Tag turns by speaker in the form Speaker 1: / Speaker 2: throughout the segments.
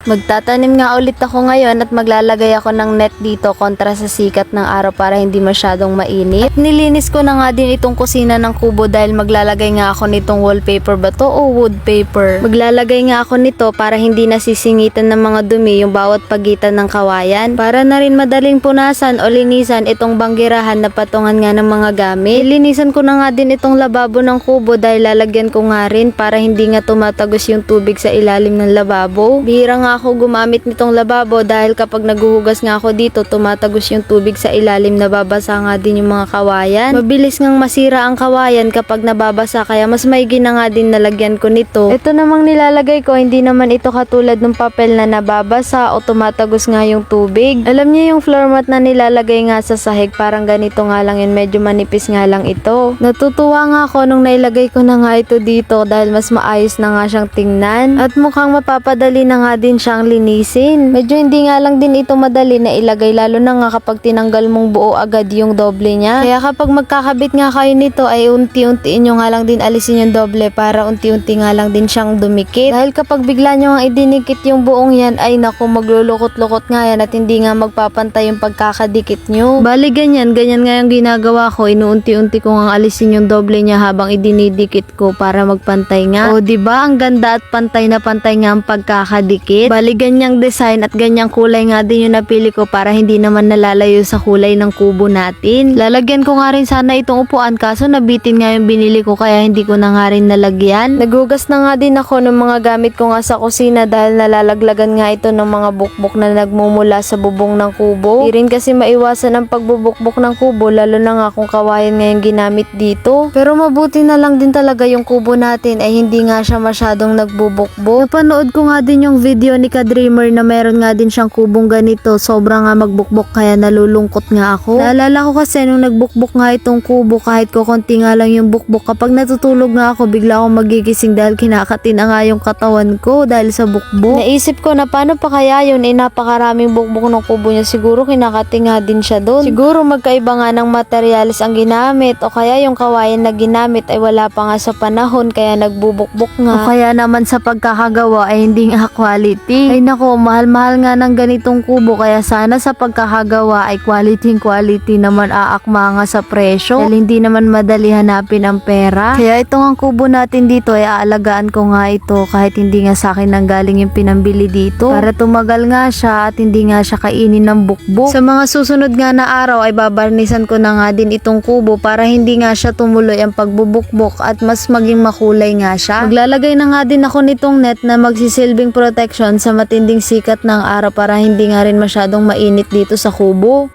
Speaker 1: Magtatanim nga ulit ako ngayon at maglalagay ako ng net dito kontra sa sikat ng araw para hindi masyadong mainit. At nilinis ko na nga din itong kusina ng kubo dahil maglalagay nga ako nitong wallpaper ba to o wood paper. Maglalagay nga ako nito para hindi nasisingitan ng mga dumi yung bawat pagitan ng kawayan. Para na rin madaling punasan o linisan itong banggirahan na patungan nga ng mga gamit. Linisan ko na nga din itong lababo ng kubo dahil lalagyan ko nga rin para hindi nga tumatagos yung tubig sa ilalim ng lababo. Bihira nga ako gumamit nitong lababo dahil kapag naguhugas nga ako dito tumatagos yung tubig sa ilalim, nababasa nga din yung mga kawayan. Mabilis ngang masira ang kawayan kapag nababasa kaya mas maigi na nga din nalagyan ko nito. Ito namang nilalagay ko hindi naman ito katulad ng papel na nababasa o tumatagos nga yung tubig. Alam niyo yung floor mat na nilalagay nga sa sahig, parang ganito nga lang yun, medyo manipis nga lang ito. Natutuwa nga ako nung nailagay ko na nga ito dito dahil mas maayos na nga siyang tingnan at mukhang mapapadali na nga din siyang linisin. Medyo hindi nga lang din ito madali na ilagay lalo na nga kapag tinanggal mong buo agad yung doble niya. Kaya kapag magkakabit nga kayo nito ay unti-untiin nyo nga lang din alisin yung doble para unti-unti nga lang din siyang dumikit. Dahil kapag bigla nyo nga idinikit yung buong yan ay naku, maglulukot-lukot nga yan at hindi nga magpapantay yung pagkakadikit nyo. Bali ganyan nga yung ginagawa ko, inuunti-unti ko nga alisin yung doble niya habang idinidikit ko para magpantay nga. O diba ang ganda at pantay na pantay nga ang pagkakadikit. Bali ganyang design at ganyang kulay nga din yung napili ko para hindi naman nalalayo sa kulay ng kubo natin. Lalagyan ko nga rin sana itong upuan kaso nabitin nga yung binili ko kaya hindi ko na nga rin nalagyan. Naghugas na nga din ako ng mga gamit ko nga sa kusina dahil nalalaglagan nga ito ng mga bukbok na nagmumula sa bubong ng kubo. Di rin kasi maiwasan ang pagbubukbok ng kubo lalo na nga kung kawayan nga yung ginamit dito. Pero mabuti na lang din talaga yung kubo natin ay hindi nga siya masyadong nagbubukbok. Napanood ko nga din yung video ni Ka-Dreamer na meron nga din siyang kubong ganito. Sobra nga magbukbok kaya nalulungkot nga ako. Naalala ko kasi nung nagbukbok nga itong kubo kahit ko konti nga lang yung bukbok. Kapag natutulog nga ako bigla akong magigising dahil kinakati na nga yung katawan ko dahil sa bukbok. Naisip ko na paano pa kaya yun, napakaraming bukbok ng kubo niya. Siguro kinakati nga din siya doon. Siguro magkaiba nga ng materialis ang ginamit o kaya yung kawayan na ginamit ay wala pa nga sa panahon kaya nagbubukbok nga. O kaya naman sa pagkakagawa ay hindi nga quality. Ay nako, mahal-mahal nga ng ganitong kubo kaya sana sa pagkakagawa ay quality naman aakma nga sa presyo dahil hindi naman madali hanapin ang pera. Kaya itong ang kubo natin dito ay aalagaan ko nga ito kahit hindi nga sa akin nanggaling yung pinambili dito para tumagal nga siya at hindi nga siya kainin ng bukbok. Sa mga susunod nga na araw ay babarnisan ko na nga din itong kubo para hindi nga siya tumuloy ang pagbubukbok at mas maging makulay nga siya. Maglalagay na nga din ako nitong net na magsisilbing protection sa matinding sikat ng araw para hindi nga rin masyadong mainit dito sa kubo.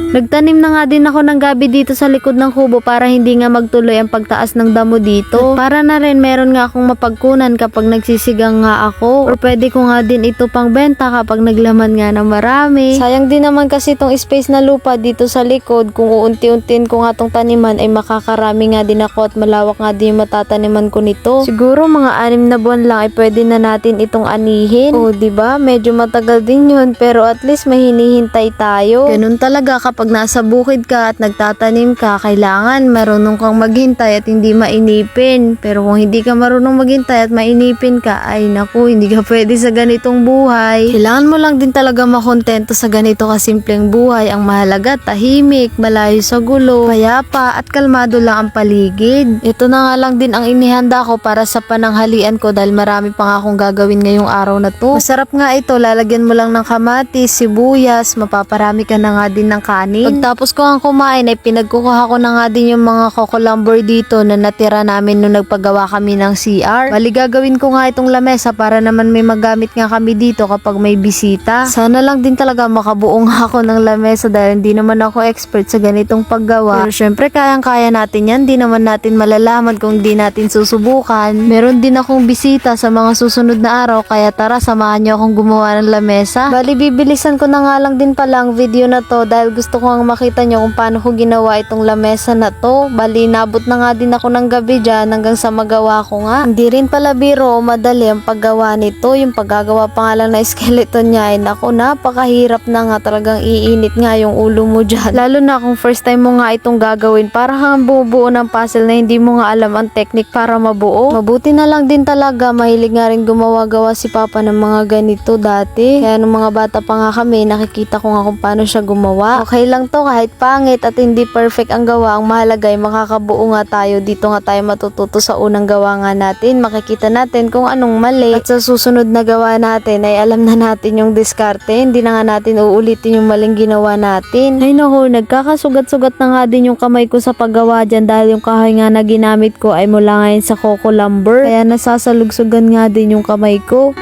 Speaker 1: Nagtanim na nga din ako ng gabi dito sa likod ng kubo para hindi nga magtuloy ang pagtaas ng damo dito. At para na rin meron nga akong mapagkunan kapag nagsisigang nga ako. Or pwede ko nga din ito pang benta kapag naglaman nga ng marami. Sayang din naman kasi itong space na lupa dito sa likod. Kung uunti-untiin ko nga itong taniman ay makakarami nga din ako at malawak nga din yung matataniman ko nito. Siguro mga 6 na buwan lang ay pwede na natin itong anihin. O diba? Medyo matagal din yun pero at least may hinihintay tayo. Ganun talaga kapag nasa bukid ka at nagtatanim ka, kailangan marunong kang maghintay at hindi mainipin. Pero kung hindi ka marunong maghintay at mainipin ka, ay naku, hindi ka pwede sa ganitong buhay. Kailangan mo lang din talaga makontento sa ganito kasimpleng buhay. Ang mahalaga, tahimik, malayo sa gulo, payapa at kalmado lang ang paligid. Ito na nga lang din ang inihanda ko para sa pananghalian ko dahil marami pa nga akong gagawin ngayong araw na to. Masarap nga ito, lalagyan mo lang ng kamatis, sibuyas, mapaparami ka na nga din ng kanin kanin. Pagtapos ko ang kumain ay pinagkukuha ko na nga din yung mga coco lumber dito na natira namin nung nagpagawa kami ng CR. Bali gagawin ko nga itong lamesa para naman may magamit nga kami dito kapag may bisita. Sana lang din talaga makabuo nga ako ng lamesa dahil hindi naman ako expert sa ganitong paggawa. Pero syempre kayang-kaya natin yan. Di naman natin malalaman kung di natin susubukan. Meron din akong bisita sa mga susunod na araw kaya tara samahan niyo akong gumawa ng lamesa. Bali bibilisan ko na nga lang din pala ang video na to dahil gusto ko nga makita nyo kung paano ko ginawa itong lamesa na to. Bali nabot na nga din ako ng gabi dyan hanggang sa magawa ko nga. Hindi rin pala biro o madali ang paggawa nito. Yung paggagawa pa nga lang na skeleton niya ay naku napakahirap na nga, talagang iinit nga yung ulo mo dyan. Lalo na kung first time mo nga itong gagawin, para kang bumubuo ng puzzle na hindi mo nga alam ang technique para mabuo. Mabuti na lang din talaga mahilig nga rin gumawa-gawa si Papa ng mga ganito dati. Kaya nung mga bata pa nga kami, nakikita ko nga kung paano siya gumawa. Okay lang to kahit pangit at hindi perfect ang gawa. Ang mahalaga ay makakabuo nga tayo. Dito nga tayo matututo sa unang gawa nga natin. Makikita natin kung anong mali. At sa susunod na gawa natin ay alam na natin yung diskarte. Hindi na nga natin uulitin yung maling ginawa natin. Ay naku, nagkakasugat-sugat na nga din yung kamay ko sa paggawa dyan dahil yung kahoy nga na ginamit ko ay mula ngayon sa coco lumber. Kaya nasasalugsugan nga din yung kamay ko.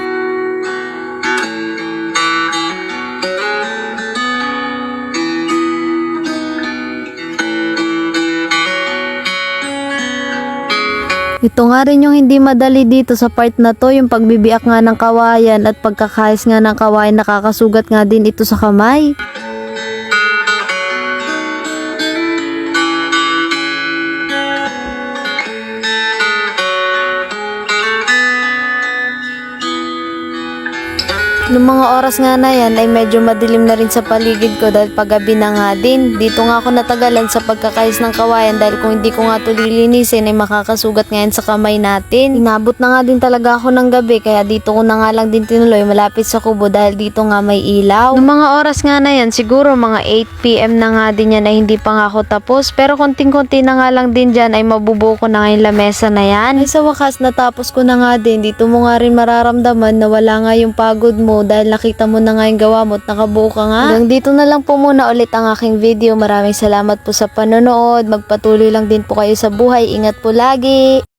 Speaker 1: Ito nga rin yung hindi madali dito sa part na to, yung pagbibiak nga ng kawayan at pagkakayos nga ng kawayan, nakakasugat nga din ito sa kamay. Noong mga oras nga na yan ay medyo madilim na rin sa paligid ko dahil paggabi na nga din. Dito nga ako natagalan sa pagkakayos ng kawayan dahil kung hindi ko nga ito lilinisin ay makakasugat ngayon sa kamay natin. Inabot na nga din talaga ako ng gabi kaya dito ko na nga lang din tinuloy malapit sa kubo dahil dito nga may ilaw. Noong mga oras nga na yan siguro mga 8 PM na nga din yan ay hindi pa nga ako tapos pero konting-konti na nga lang din dyan ay mabubuo ko na nga yung lamesa na yan. Ay sa wakas natapos ko na nga din. Dito mo nga rin mararamdaman na wala nga yung pagod mo dahil nakita mo na nga yung gawa mo at nakabuo ka nga. Hanggang dito na lang po muna ulit ang aking video. Maraming salamat po sa panonood. Magpatuloy lang din po kayo sa buhay. Ingat po lagi.